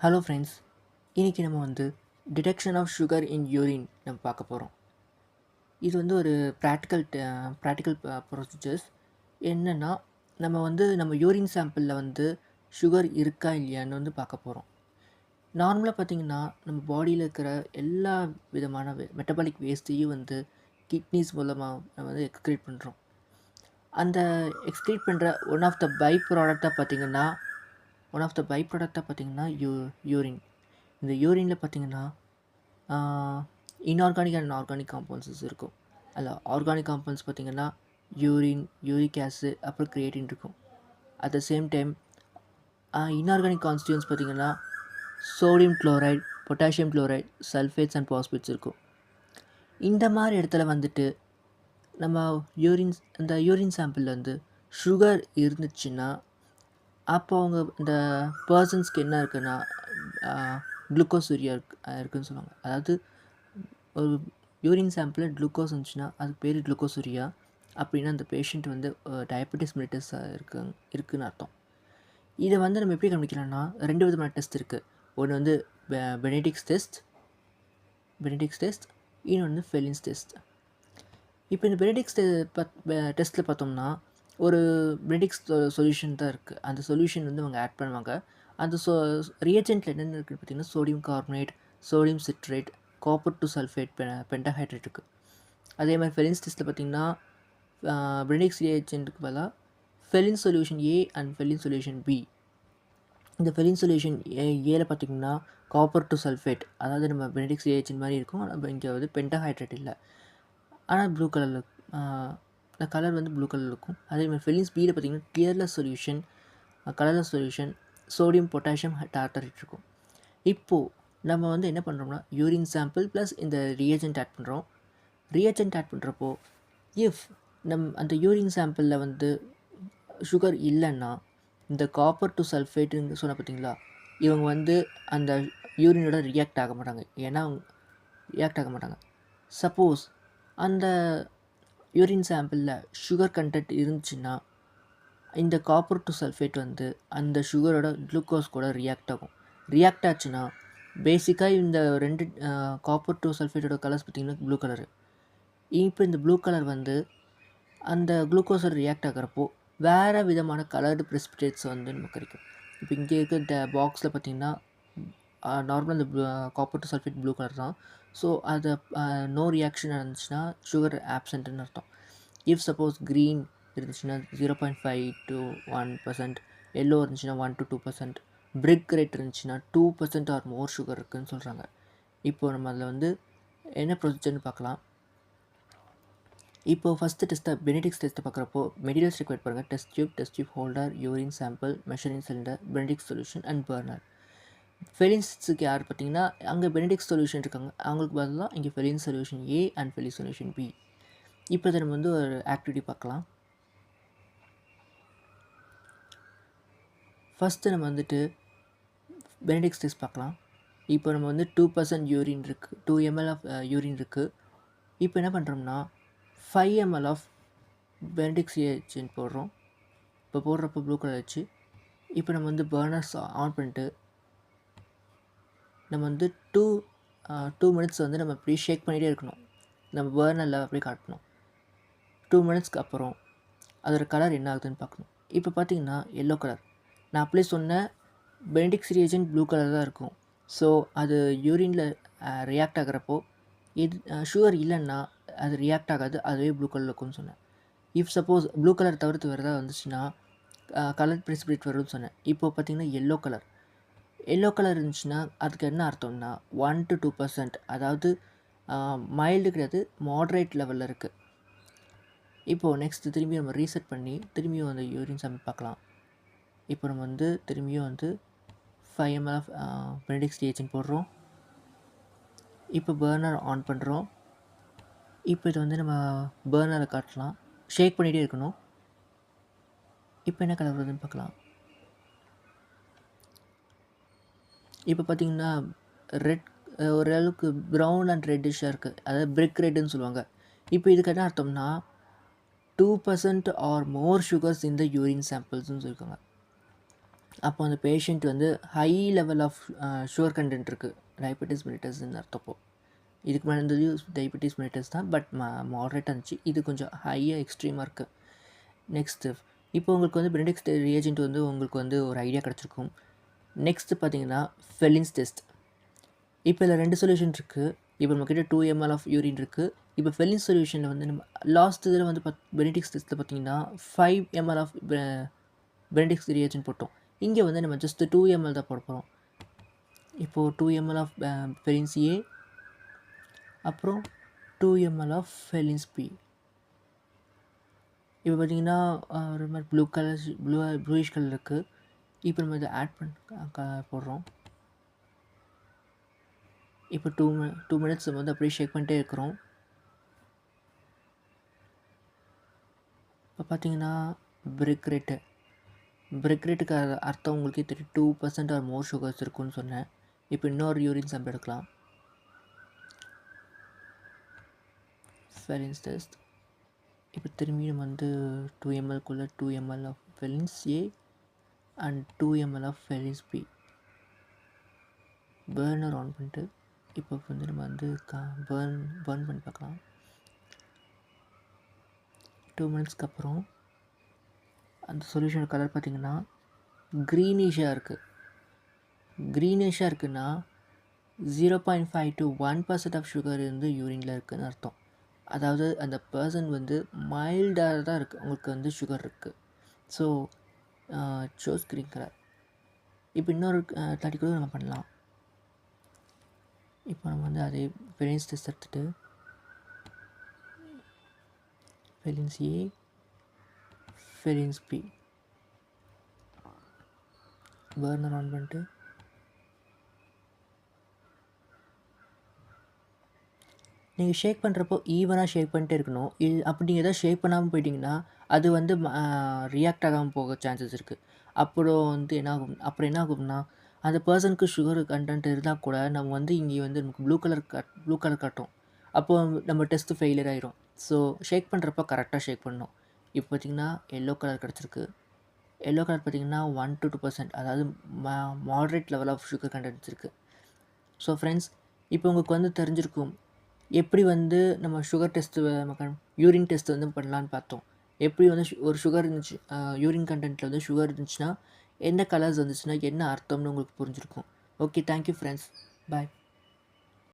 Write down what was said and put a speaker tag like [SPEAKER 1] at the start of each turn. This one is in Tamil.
[SPEAKER 1] ஹலோ ஃப்ரெண்ட்ஸ், இன்றைக்கி நம்ம detection of sugar in urine நம்ம பார்க்க போகிறோம். இது ஒரு ப்ராக்டிக்கல் ப்ரொசீஜர்ஸ். என்னென்னா, நம்ம யூரின் சாம்பிளில் சுகர் இருக்கா இல்லையான்னு பார்க்க போகிறோம். நார்மலாக பார்த்திங்கன்னா, நம்ம பாடியில் இருக்கிற எல்லா விதமான மெட்டபாலிக் வேஸ்ட்டையும் கிட்னிஸ் மூலமாக நம்ம எக்ஸ்க்ரீட் பண்ணுறோம். அந்த எக்ஸ்க்ரீட் பண்ணுற ஒன் ஆஃப் த பை ப்ராடக்டாக பார்த்திங்கன்னா யூரின். இந்த யூரினில் பார்த்திங்கன்னா இன்ஆர்கானிக் அண்ட் ஆர்கானிக் காம்பவுண்ட்ஸஸ் இருக்கும். அதில் ஆர்கானிக் காம்பவுண்ட்ஸ் பார்த்திங்கன்னா யூரின், யூரிக் ஆசிட், அப்புறம் கிரியேட்டின் இருக்கும். At the same time inorganic constituents பார்த்திங்கன்னா sodium chloride, potassium chloride, sulphates and phosphates இருக்கும். இந்த மாதிரி இடத்துல நம்ம யூரின் சாம்பிளில் சுகர் இருந்துச்சுன்னா அப்போ இந்த பர்சன்ஸ்க்கு என்ன இருக்குன்னா குளுக்கோசூரியா இருக்குதுன்னு சொல்லுவாங்க. அதாவது ஒரு யூரின் சாம்பிளில் குளுக்கோஸ் இருந்துச்சுன்னா அதுக்கு பேர் குளுக்கோசூரியா. அப்படின்னா அந்த பேஷண்ட் டயபெட்டிஸ் மெலிட்டஸ் இருக்குதுன்னு அர்த்தம். இதை நம்ம எப்படி கண்டுபிடிக்கலாம்னா 2 விதமான டெஸ்ட் இருக்குது. ஒன்று பெனடிக்ஸ் டெஸ்ட், இன்னொன்று ஃபெலின்ஸ் டெஸ்ட். இப்போ இந்த பெனடிக்ஸ் டெஸ்ட்டில் பார்த்தோம்னா ஒரு பெனடிக்ஸ் சொல்யூஷன் தான் இருக்குது. அந்த சொல்யூஷன் அவங்க ஆட் பண்ணுவாங்க. அந்த ரியேஜென்ட்டில் என்னென்ன இருக்குதுன்னு பார்த்திங்கன்னா sodium carbonate, sodium citrate, copper two sulphate, pentahydrate இருக்குது. அதே மாதிரி ஃபெலின்ஸ் டெஸ்ட்டில் பார்த்திங்கன்னா பெனடிக்ஸ் ரியேஜென்ட்டுக்கு பதிலாக Fehling solution A and Fehling solution B. இந்த ஃபெலின் சொல்யூஷன் ஏல பார்த்திங்கன்னா காப்பர் டு சல்ஃபேட், அதாவது நம்ம பெனடிக்ஸ் ரியேஜென்ட் மாதிரி இருக்கும். நம்ம இங்கே பென்டாஹைட்ரேட் இல்லை, ஆனால் ப்ளூ கலரில் இந்த கலர் ப்ளூ கலரில் இருக்கும். அதே மாதிரி ஃபெலின்ஸ் பியில் பார்த்திங்கன்னா கிளியர்லெஸ் solution, colourless solution, sodium, potassium, tartrate இருக்கும். இப்போது நம்ம என்ன பண்ணுறோம்னா யூரின் சாம்பிள் ப்ளஸ் இந்த ரியேஜென்ட் ஆட் பண்ணுறோம். ரியேஜென்ட் ஆட் பண்ணுறப்போ இஃப் அந்த யூரின் சாம்பிளில் சுகர் இல்லைன்னா இந்த காப்பர் டு சல்ஃபேட்டுன்னு சொன்ன பார்த்திங்களா, இவங்க அந்த யூரினோட ரியாக்ட் ஆக மாட்டாங்க. சப்போஸ் அந்த யூரின் சாம்பிளில் சுகர் கண்டென்ட் இருந்துச்சுன்னா இந்த காப்பர் டு சல்ஃபேட் அந்த சுகரோட குளுக்கோஸ் கூட ரியாக்ட் ஆகும். ரியாக்ட் ஆச்சுன்னா பேசிக்காக இந்த 2 காப்பர் டு சல்ஃபேட்டோட கலர்ஸ் பார்த்திங்கன்னா ப்ளூ கலரு. இப்போ இந்த ப்ளூ கலர் அந்த குளுக்கோஸோட ரியாக்ட் ஆகிறப்போ வேறு விதமான கலர்டு ப்ரெசிபிடேட்ஸ் நமக்கு கிடைக்கும். இப்போ இங்கே இருக்க பாக்ஸில் பார்த்திங்கன்னா நார்மலாக இந்த copper two sulphate blue colour தான். ஸோ அது நோ ரியாக்ஷன் இருந்துச்சுன்னா சுகர் ஆப்சண்ட்டுன்னு அர்த்தம். இஃப் சப்போஸ் க்ரீன் இருந்துச்சுன்னா 0.5 to 1%, எல்லோ இருந்துச்சுன்னா 1 to 2%, பிரிக் ரேட் இருந்துச்சுன்னா 2% ஆர் மோர் சுகர் இருக்குதுன்னு சொல்கிறாங்க. இப்போது நம்ம அதில் என்ன ப்ரொசீஜர்னு பார்க்கலாம். இப்போது ஃபஸ்ட்டு பெனடிக்ஸ் டெஸ்ட்டை பார்க்குறப்போ மெட்டீரியல்ஸ் ரிக்வயர்ட் பாருங்கள். Test tube holder, urine sample, measuring cylinder, Benedict's solution and burner. ஃபெலின்ஸுக்கு யார் பார்த்திங்கன்னா அங்கே பெனடிக்ஸ் சொல்யூஷன் இருக்காங்க, அவங்களுக்கு பதிலாக இங்கே Fehling solution A and Fehling solution B. இப்போ இதை நம்ம ஒரு ஆக்டிவிட்டி பார்க்கலாம். ஃபஸ்ட்டு நம்ம பெனடிக்ஸ் டெஸ்ட் பார்க்கலாம். இப்போ நம்ம 2% யூரின் இருக்குது, 2 ml ஆஃப் யூரின் இருக்குது. இப்போ என்ன பண்ணுறோம்னா 5 ml ஆஃப் பெனடிக்ஸ் ஏஜென்ட் போடுறோம். இப்போ போடுறப்போ ப்ளூ கலர் வச்சு இப்போ நம்ம பர்னர்ஸ் ஆன் பண்ணிட்டு நம்ம 2 மினிட்ஸ் நம்ம அப்படியே ஷேக் பண்ணிகிட்டே இருக்கணும். நம்ம பர்னரில் அப்படியே காட்டணும். 2 மினிட்ஸ்க்கு அப்புறம் அதோட கலர் என்ன ஆகுதுன்னு பார்க்கணும். இப்போ பார்த்திங்கன்னா எல்லோ கலர். நான் அப்படியே சொன்னேன் பெனடிக்ஸ் ரியேஜென்ட் ப்ளூ கலர் தான் இருக்கும். ஸோ அது யூரினில் ரியாக்ட் ஆகிறப்போ சுகர் இல்லைன்னா அது ரியாக்ட் ஆகாது, அதுவே ப்ளூ கலரில் இருக்கும்னு சொன்னேன். இஃப் சப்போஸ் ப்ளூ கலர் தவிர்த்து வேறு ஏதாவது வந்துச்சுன்னா கலர் ப்ரெசிபிடேட் வரும்னு சொன்னேன். இப்போது பார்த்திங்கன்னா எல்லோ கலர் இருந்துச்சுன்னா அதுக்கு என்ன அர்த்தம்னா 1 to 2%, அதாவது மைல்டு கிடையாது, மாட்ரேட் லெவலில் இருக்குது. இப்போது நெக்ஸ்ட்டு திரும்பி நம்ம ரீசெட் பண்ணி திரும்பியும் அந்த யூரின் சாம்பிள் பார்க்கலாம். இப்போ நம்ம திரும்பியும் 5 ml ஆஃப் பெனடிக்ஸ் ஏஜென்ட் போடுறோம். இப்போ பர்னர் ஆன் பண்ணுறோம். இப்போ இது நம்ம பர்னரை காட்டலாம், ஷேக் பண்ணிகிட்டே இருக்கணும். இப்போ என்ன கலர் வருதுன்னு பார்க்கலாம். இப்போ பார்த்திங்கன்னா ரெட், ஓரளவுக்கு ப்ரௌன் அண்ட் ரெட்டிஷாக இருக்குது, அதாவது பிரிக் ரெட்டுன்னு சொல்லுவாங்க. இப்போ இதுக்கு என்ன அர்த்தம்னா 2% ஆர் மோர் சுகர்ஸ் இந்த யூரின் சாம்பிள்ஸ்ன்னு சொல்லியிருக்காங்க. அப்போ அந்த பேஷண்ட் வந்து high level of sugar content இருக்குது, டயபெட்டிஸ் மெலிட்டஸ்ன்னு அர்த்தப்போ. இதுக்கு மேலே இருந்தது டயபெட்டிஸ் மெலிட்டஸ் தான், பட் மாடரேட்டாக இருந்துச்சு. இது கொஞ்சம் ஹையாக எக்ஸ்ட்ரீமாக இருக்குது. நெக்ஸ்ட்டு இப்போ உங்களுக்கு வந்து பெனடிக்ட் ரியேஜென்ட் வந்து உங்களுக்கு வந்து ஒரு ஐடியா கிடச்சிருக்கும். நெக்ஸ்ட்டு பார்த்தீங்கன்னா ஃபெலின்ஸ் டெஸ்ட். இப்போ இதில் 2 சொல்யூஷன் இருக்குது. இப்போ நம்மக்கிட்ட 2 ml ஆஃப் யூரின் இருக்குது. இப்போ ஃபெலின்ஸ் சொல்யூஷனில் வந்து நம்ம லாஸ்ட் இதில் வந்து பெனடிக்ஸ் டெஸ்ட்டில் பார்த்தீங்கன்னா 5 ml ஆஃப் பெனடிக்ஸ் ரியேஜென்ட் போட்டோம். இங்கே வந்து நம்ம ஜஸ்ட் 2 ml தான் போட போகிறோம். இப்போது 2 ml ஆஃப் ஃபெலின்ஸ் ஏ, அப்புறம் 2 ml ஆஃப் ஃபெலின்ஸ் பி. இப்போ பார்த்தீங்கன்னா ஒரு மாதிரி ப்ளூயிஷ் கலர் இருக்குது. இப்போ நம்ம இதை ஆட் போடுறோம். இப்போ 2 மினிட்ஸ் நம்ம வந்து அப்படியே ஷேக் பண்ணிட்டே இருக்கிறோம். இப்போ பார்த்தீங்கன்னா பிரெக் ரேட்டுக்கு அர்த்தம் உங்களுக்கே தெரியும், 2% ஆர் மோர் சுகர்ஸ் இருக்குன்னு சொன்னேன். இப்போ இன்னொரு யூரின் சாம்பிள் எடுக்கலாம். Fehling's test. இப்போ திரும்பி நம்ம வந்து 2 ml 2 ml of Fehling's A and 2 ml of Fehling's B. Burner on பண்ணிட்டு இப்போ வந்து நம்ம வந்து பர்ன் பண்ணி பார்க்கலாம். 2 மினிட்ஸ்க்கு அப்புறம் அந்த சொல்யூஷன் கலர் பார்த்திங்கன்னா க்ரீனிஷாக இருக்குது. க்ரீனிஷாக இருக்குன்னா 0.5 to 1% ஆஃப் சுகர் வந்து யூரினில் இருக்குதுன்னு அர்த்தம். அதாவது அந்த பர்சன் வந்து மைல்டாக தான் இருக்குது, உங்களுக்கு வந்து சுகர் இருக்குது. So shows green colour. இப்போ இன்னொரு 30 கூட நம்ம பண்ணலாம். இப்போ நம்ம வந்து அதே ஃபெலின்ஸ் டெஸ்ட் எடுத்துகிட்டு ஃபெலின்ஸ் ஏ, ஃபெலின்ஸ் பி, பர்னர் ஆன் பண்ணிட்டு நீங்கள் ஷேக் பண்ணுறப்போ ஈவனாக ஷேக் பண்ணிட்டே இருக்கணும். அப்படி நீங்கள் எதாவது ஷேக் பண்ணாமல் போயிட்டிங்கன்னா அது வந்து ரியாக்ட் ஆகாமல் போக சான்சஸ் இருக்குது. அப்புறம் வந்து அப்புறம் என்ன ஆகும்னா அந்த பர்சனுக்கு சுகர் கண்டென்ட் இருந்தால் கூட நம்ம வந்து இங்கே வந்து நமக்கு ப்ளூ கலர் காட்டும். அப்போது நம்ம டெஸ்ட்டு ஃபெயிலியர் ஆயிரும். ஸோ ஷேக் பண்ணுறப்போ கரெக்டாக ஷேக் பண்ணணும். இப்போ பார்த்திங்கன்னா எல்லோ கலர் கிடச்சிருக்கு. எல்லோ கலர் பார்த்திங்கன்னா 1 to 2%, அதாவது moderate level of sugar contents இருக்குது. ஸோ ஃப்ரெண்ட்ஸ், இப்போ உங்களுக்கு வந்து தெரிஞ்சிருக்கும் எப்படி வந்து நம்ம சுகர் டெஸ்ட்டு யூரின் டெஸ்ட் வந்து பண்ணலான்னு பார்த்தோம். எப்படி வந்து ஒரு சுகர் இருந்துச்சு, யூரின் கண்டென்ட்டில் வந்து சுகர் இருந்துச்சுன்னா என்ன கலர்ஸ் வந்துச்சுன்னா என்ன அர்த்தம்னு உங்களுக்கு புரிஞ்சிருக்கும். ஓகே, தேங்க்யூ ஃப்ரெண்ட்ஸ், பாய்.